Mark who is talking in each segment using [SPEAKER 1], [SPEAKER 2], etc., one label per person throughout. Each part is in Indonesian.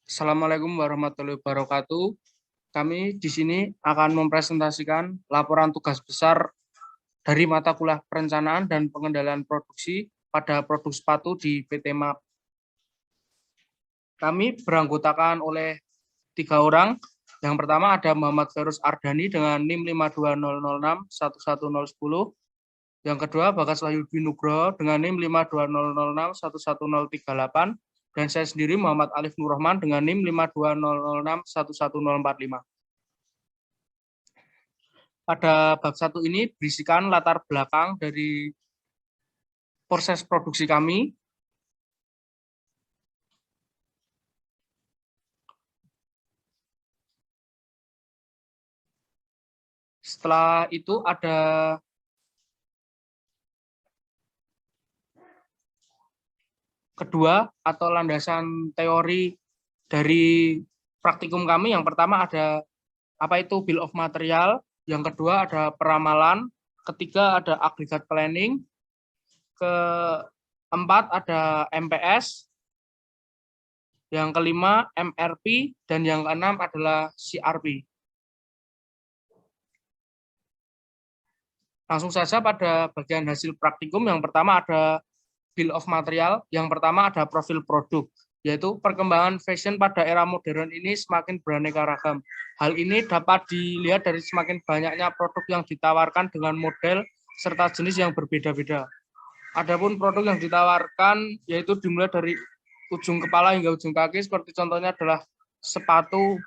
[SPEAKER 1] Assalamualaikum warahmatullahi wabarakatuh. Kami di sini akan mempresentasikan laporan tugas besar dari mata kuliah perencanaan dan pengendalian produksi pada produk sepatu di PT MAP. Kami beranggotakan oleh 3 orang. Yang pertama ada Muhammad Ferus Ardani dengan NIM 520061110. Yang kedua Bagas Wahyudi Nugroho dengan NIM 520061138. Dan saya sendiri Muhammad Alif Nurrahman dengan NIM 520061145. Pada bab 1 ini berisikan latar belakang dari proses produksi kami. Setelah itu ada kedua atau landasan teori dari praktikum kami. Yang pertama ada apa itu bill of material, yang kedua ada peramalan, ketiga ada aggregate planning, keempat ada MPS, yang kelima MRP, dan yang keenam adalah CRP. Langsung saja pada bagian hasil praktikum. Yang pertama ada bill of material, yang pertama ada profil produk, yaitu perkembangan fashion pada era modern ini semakin beraneka ragam. Hal ini dapat dilihat dari semakin banyaknya produk yang ditawarkan dengan model serta jenis yang berbeda-beda. Adapun produk yang ditawarkan yaitu dimulai dari ujung kepala hingga ujung kaki, seperti contohnya adalah sepatu.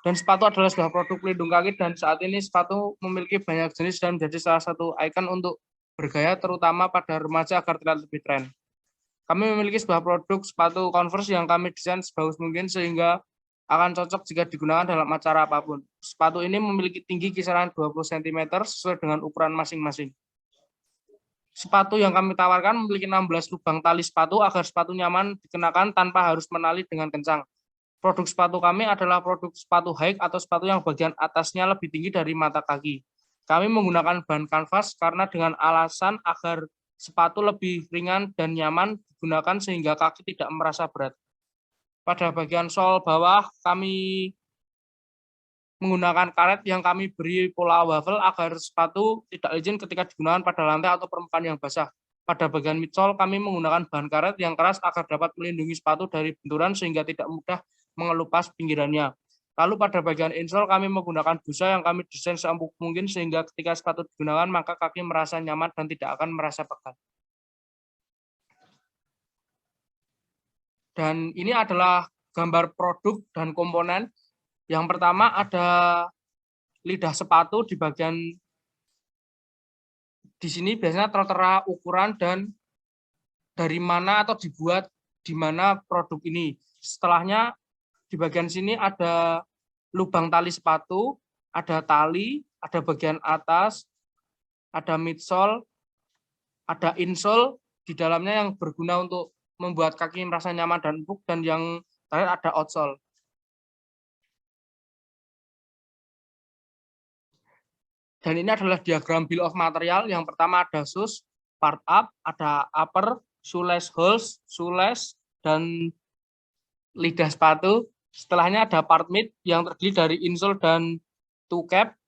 [SPEAKER 1] Dan sepatu adalah sebuah produk pelindung kaki, dan saat ini sepatu memiliki banyak jenis dan menjadi salah satu ikon untuk bergaya, terutama pada remaja agar terlihat lebih tren. Kami memiliki sebuah produk sepatu Converse yang kami desain sebagus mungkin sehingga akan cocok jika digunakan dalam acara apapun. Sepatu ini memiliki tinggi kisaran 20 cm sesuai dengan ukuran masing-masing. Sepatu yang kami tawarkan memiliki 16 lubang tali sepatu agar sepatu nyaman dikenakan tanpa harus menali dengan kencang. Produk sepatu kami adalah produk sepatu hike atau sepatu yang bagian atasnya lebih tinggi dari mata kaki. Kami menggunakan bahan kanvas karena dengan alasan agar sepatu lebih ringan dan nyaman digunakan sehingga kaki tidak merasa berat. Pada bagian sol bawah kami menggunakan karet yang kami beri pola waffle agar sepatu tidak licin ketika digunakan pada lantai atau permukaan yang basah. Pada bagian midsole kami menggunakan bahan karet yang keras agar dapat melindungi sepatu dari benturan sehingga tidak mudah mengelupas pinggirannya. Lalu pada bagian insole kami menggunakan busa yang kami desain seempuk mungkin sehingga ketika sepatu digunakan maka kaki merasa nyaman dan tidak akan merasa pegal. Dan ini adalah gambar produk dan komponen. Yang pertama ada lidah sepatu di bagian di sini biasanya tertera ukuran dan dari mana atau dibuat di mana produk ini. Setelahnya di bagian sini ada lubang tali sepatu, ada tali, ada bagian atas, ada midsole, ada insole di dalamnya yang berguna untuk membuat kaki merasa nyaman dan empuk, dan yang terakhir ada outsole. Dan ini adalah diagram bill of material. Yang pertama ada shoes, part up, ada upper, shoelace holes, shoelace, dan lidah sepatu. Setelahnya ada part mid yang terdiri dari insole dan toe cap,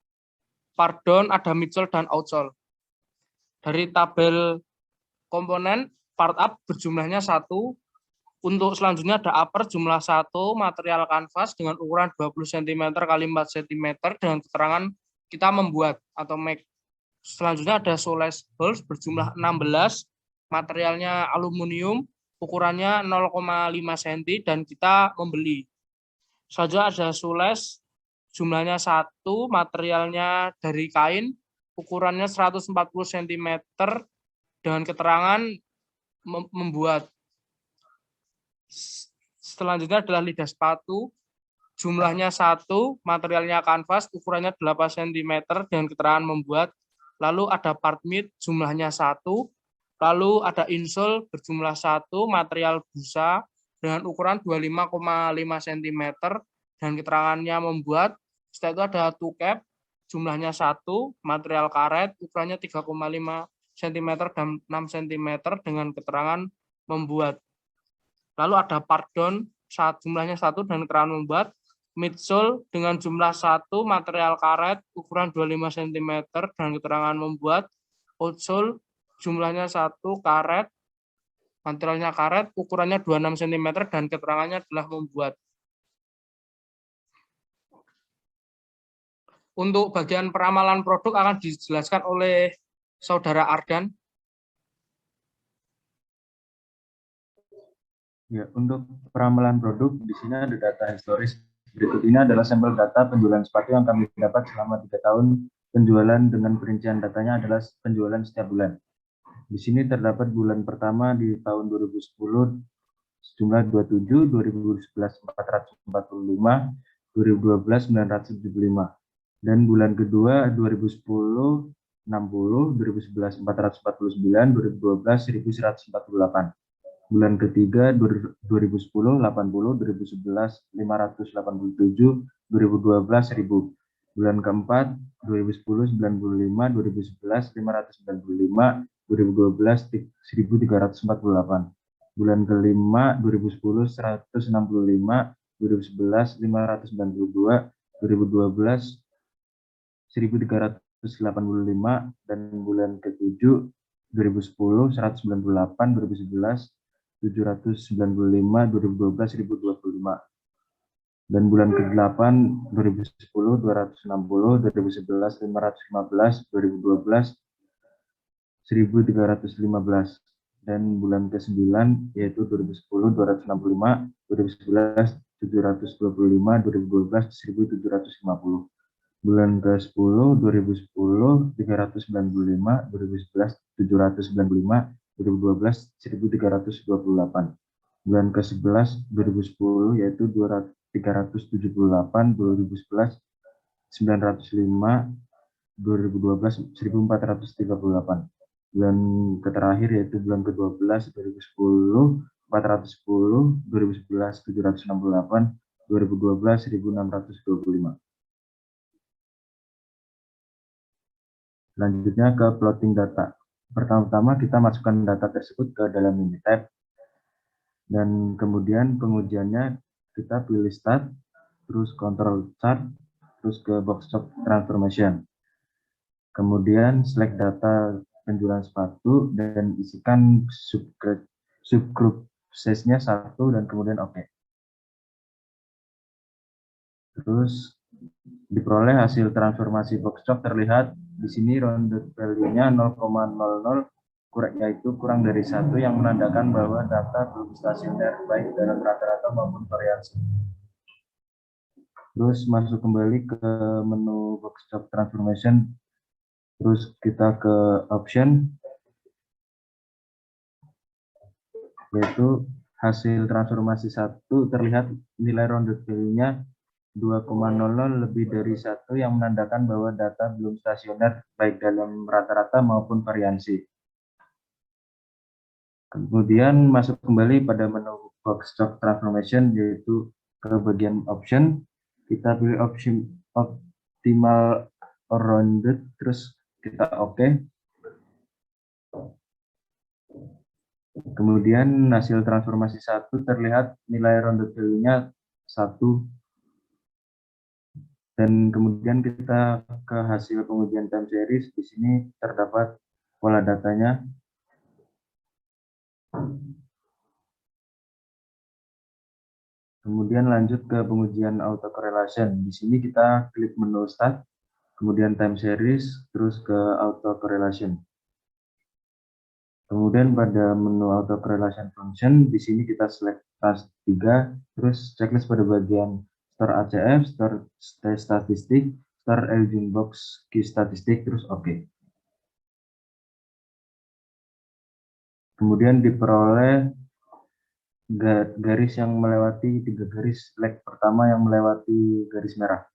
[SPEAKER 1] part down ada midsole dan outsole. Dari tabel komponen, part up berjumlahnya 1. Untuk selanjutnya ada upper jumlah 1, material kanvas dengan ukuran 20 cm x 4 cm dengan keterangan kita membuat atau make. Selanjutnya ada shoelace holes berjumlah 16, materialnya aluminium, ukurannya 0,5 cm dan kita membeli. Selanjutnya ada shoelace, jumlahnya 1, materialnya dari kain, ukurannya 140 cm dengan keterangan membuat. Selanjutnya adalah lidah sepatu, jumlahnya 1, materialnya kanvas, ukurannya 8 cm dengan keterangan membuat. Lalu ada part mid, jumlahnya 1. Lalu ada insole berjumlah 1, material busa dengan ukuran 25,5 cm dan keterangannya membuat. Setelah itu ada toe cap, jumlahnya 1, material karet, ukurannya 3,5 cm dan 6 cm dengan keterangan membuat. Lalu ada part down, jumlahnya 1 dan keterangan membuat. Midsole dengan jumlah 1, material karet ukuran 25 cm dan keterangan membuat. Outsole jumlahnya 1, karet, materialnya karet, ukurannya 26 cm dan keterangannya adalah membuat. Untuk bagian peramalan produk akan dijelaskan oleh Saudara Ardan.
[SPEAKER 2] Ya, untuk peramalan produk, di sini ada data historis. Berikut ini adalah sampel data penjualan sepatu yang kami dapat selama 3 tahun penjualan dengan perincian datanya adalah penjualan setiap bulan. Di sini terdapat bulan pertama di tahun 2010 sejumlah 27, 2011 445, 2012 975. Dan bulan kedua 2010 60, 2011 449, 2012 1148. Bulan ketiga 2010 80, 2011 587, 2012 1000. Bulan keempat 2010 95, 2011 595, 2012 1348. Bulan kelima 2010 165, 2011 592, 2012 1385, dan bulan ke-7 2010 198, 2011 795, 2012 1025. Dan bulan ke-8 2010 260, 2011 515, 2012 1315. Dan bulan ke-9 yaitu 2010 265, 2011 725, 2012 1750. Bulan ke-10 2010 395, 2011 795, 2012 1328. Bulan ke-11 2010 yaitu 378, 2011 905, 2012 1438. Bulan terakhir yaitu bulan ke-12 2010 410, 2011 768, 2012 1625. Selanjutnya ke plotting data. Pertama-tama kita masukkan data tersebut ke dalam Minitab, dan kemudian pengujiannya kita pilih start, terus control chart, terus ke box shop transformation. Kemudian select data penjualan sepatu dan isikan subgroup size-nya 1 dan kemudian oke. Terus diperoleh hasil transformasi box shop terlihat di sini rounded value-nya 0,00, yaitu kurang dari 1, yang menandakan bahwa data belum stasioner baik dalam rata-rata maupun variasi. Terus masuk kembali ke menu box shop transformation, terus kita ke option, yaitu hasil transformasi 1 terlihat nilai rounded value-nya 2,00 lebih dari 1, yang menandakan bahwa data belum stasioner baik dalam rata-rata maupun variasi. Kemudian masuk kembali pada menu box shop transformation, yaitu ke bagian option, kita pilih option optimal or rounded, terus kita oke. Kemudian hasil transformasi 1 terlihat nilai rounded value-nya 1. Dan kemudian kita ke hasil pengujian time series. Di sini terdapat pola datanya. Kemudian lanjut ke pengujian auto correlation. Di sini kita klik menu start, kemudian time series, terus ke auto correlation. Kemudian pada menu auto correlation function, di sini kita select task 3, terus checklist pada bagian store ACF, store statistik, store Elgin box key statistik, terus oke. Kemudian diperoleh garis yang melewati 3 garis, leg pertama yang melewati garis merah.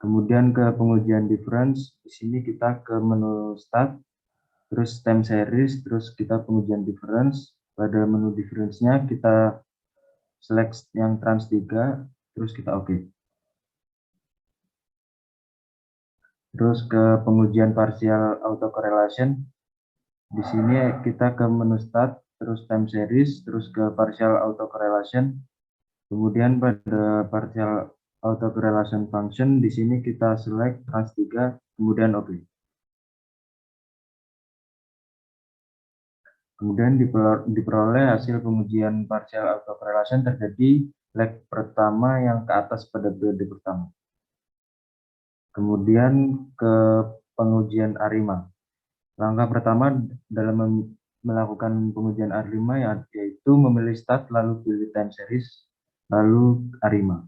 [SPEAKER 2] Kemudian ke pengujian difference, di sini kita ke menu start, terus time series, terus kita pengujian difference. Pada menu difference-nya kita select yang trans 3, terus kita oke. Terus ke pengujian partial auto correlation. Di sini kita ke menu start, terus time series, terus ke partial auto correlation. Kemudian pada partial auto correlation function, di sini kita select trans 3, kemudian oke. Kemudian diperoleh hasil pengujian partial auto correlation terjadi leg pertama yang ke atas pada periode pertama. Kemudian ke pengujian ARIMA. Langkah pertama dalam melakukan pengujian ARIMA yaitu memilih start, lalu pilih time series, lalu ARIMA.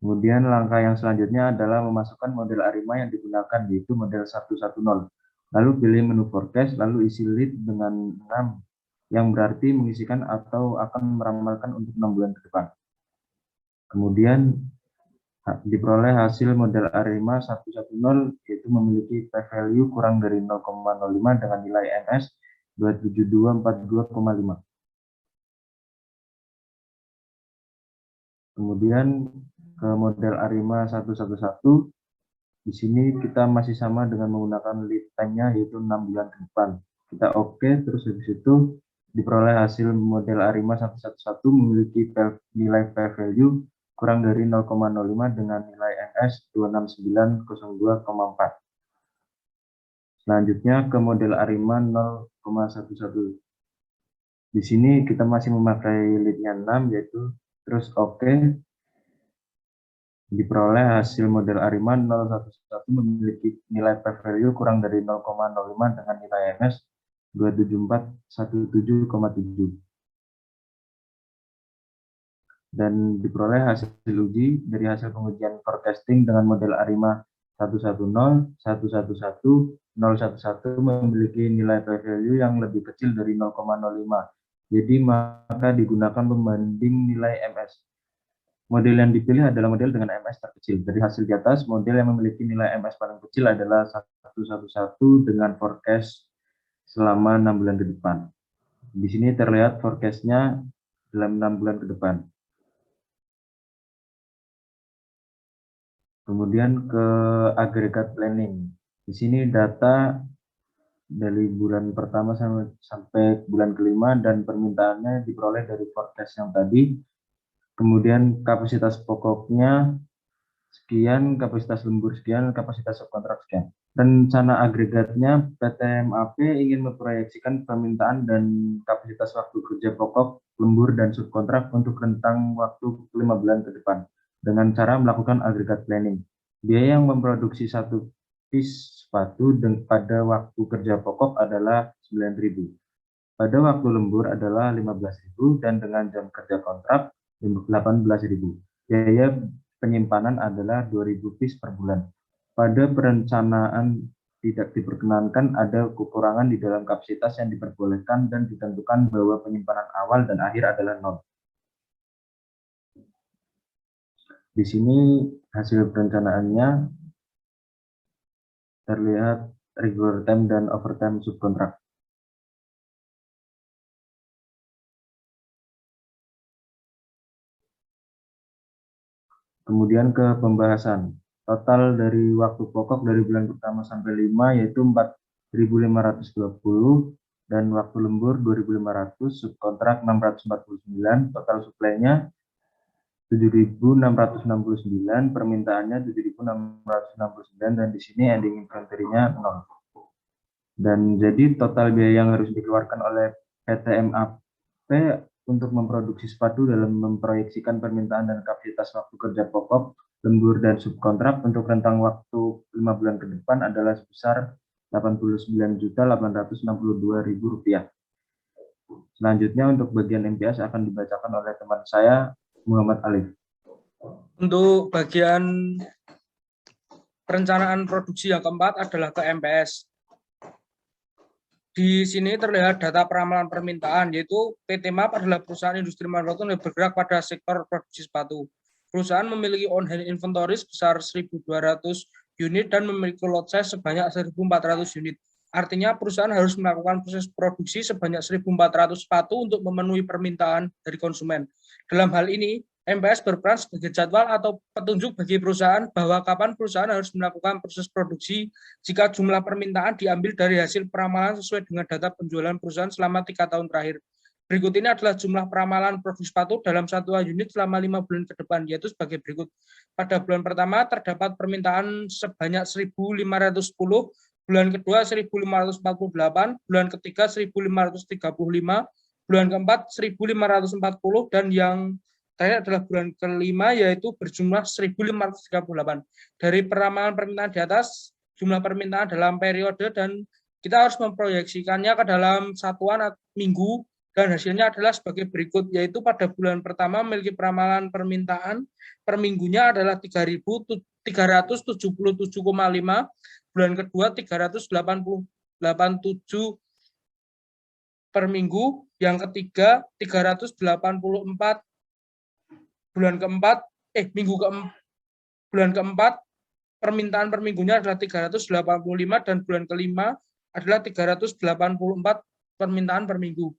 [SPEAKER 2] Kemudian langkah yang selanjutnya adalah memasukkan model ARIMA yang digunakan, yaitu model 110. Lalu pilih menu forecast, lalu isi lead dengan 6, yang berarti mengisikan atau akan meramalkan untuk 6 bulan ke depan. Kemudian diperoleh hasil model ARIMA 110, yaitu memiliki p-value kurang dari 0,05 dengan nilai MS 27242,5. Kemudian ke model ARIMA 111, di sini kita masih sama dengan menggunakan lead time-nya, yaitu 6 bulan ke depan. Kita oke, terus habis itu diperoleh hasil model ARIMA 111 memiliki nilai p-value kurang dari 0,05 dengan nilai NS 26902,4. Selanjutnya ke model ARIMA 0,11. Di sini kita masih memakai lead-nya 6, yaitu terus oke. Diperoleh hasil model ARIMA 011 memiliki nilai p-value kurang dari 0,05 dengan nilai NS 27417,7. Dan diperoleh hasil uji dari hasil pengujian forecasting dengan model ARIMA 110, 111, 011 memiliki nilai p-value yang lebih kecil dari 0,05. Jadi maka digunakan pembanding nilai MS. Model yang dipilih adalah model dengan MS terkecil. Dari hasil di atas, model yang memiliki nilai MS paling kecil adalah 111 dengan forecast selama 6 bulan ke depan. Di sini terlihat forecast-nya dalam 6 bulan ke depan. Kemudian ke agregat planning. Di sini data dari bulan pertama sampai bulan kelima dan permintaannya diperoleh dari forecast yang tadi. Kemudian kapasitas pokoknya sekian, kapasitas lembur sekian, kapasitas subkontrak sekian. Rencana agregatnya, PT MAP ingin memproyeksikan permintaan dan kapasitas waktu kerja pokok, lembur, dan subkontrak untuk rentang waktu 5 bulan ke depan dengan cara melakukan agregat planning. Biaya yang memproduksi satu piece sepatu pada waktu kerja pokok adalah 9.000. Pada waktu lembur adalah 15.000 dan dengan jam kerja kontrak 18.000. Biaya penyimpanan adalah 2.000 piece per bulan. Pada perencanaan tidak diperkenankan ada kekurangan di dalam kapasitas yang diperbolehkan dan ditentukan bahwa penyimpanan awal dan akhir adalah 0. Di sini hasil perencanaannya terlihat regular time dan overtime subkontrak. Kemudian ke pembahasan. Total dari waktu pokok dari bulan pertama sampai 5 yaitu 4.520 dan waktu lembur 2.500, subkontrak 649, total suplainya 7.669, permintaannya 7.669 dan di sini ending inventory-nya 0. Dan jadi total biaya yang harus dikeluarkan oleh PT MAP untuk memproduksi sepatu dalam memproyeksikan permintaan dan kapasitas waktu kerja pokok, lembur, dan subkontrak untuk rentang waktu 5 bulan ke depan adalah sebesar Rp89.862.000. Selanjutnya untuk bagian MPS akan dibacakan oleh teman saya, Muhammad Alif.
[SPEAKER 1] Untuk bagian perencanaan produksi yang keempat adalah ke MPS. Di sini terlihat data peramalan permintaan, yaitu PT MAP adalah perusahaan industri manufaktur yang bergerak pada sektor produksi sepatu. Perusahaan memiliki on-hand inventory sebesar 1.200 unit dan memiliki lot size sebanyak 1.400 unit. Artinya perusahaan harus melakukan proses produksi sebanyak 1.400 sepatu untuk memenuhi permintaan dari konsumen. Dalam hal ini, MPS berperan sebagai jadwal atau petunjuk bagi perusahaan bahwa kapan perusahaan harus melakukan proses produksi jika jumlah permintaan diambil dari hasil peramalan sesuai dengan data penjualan perusahaan selama 3 tahun terakhir. Berikut ini adalah jumlah peramalan produk sepatu dalam satu unit selama 5 bulan ke depan, yaitu sebagai berikut. Pada bulan pertama terdapat permintaan sebanyak 1.510, bulan kedua 1.548, bulan ketiga 1.535, bulan keempat 1.540, dan yang terakhir adalah bulan kelima, yaitu berjumlah 1.538. Dari peramalan permintaan di atas, jumlah permintaan dalam periode, dan kita harus memproyeksikannya ke dalam satuan minggu, dan hasilnya adalah sebagai berikut, yaitu pada bulan pertama memiliki peramalan permintaan per minggunya adalah 3.377,5, bulan kedua 387 per minggu, yang ketiga 384, bulan keempat permintaan per minggunya adalah 385, dan bulan kelima adalah 384 permintaan per minggu.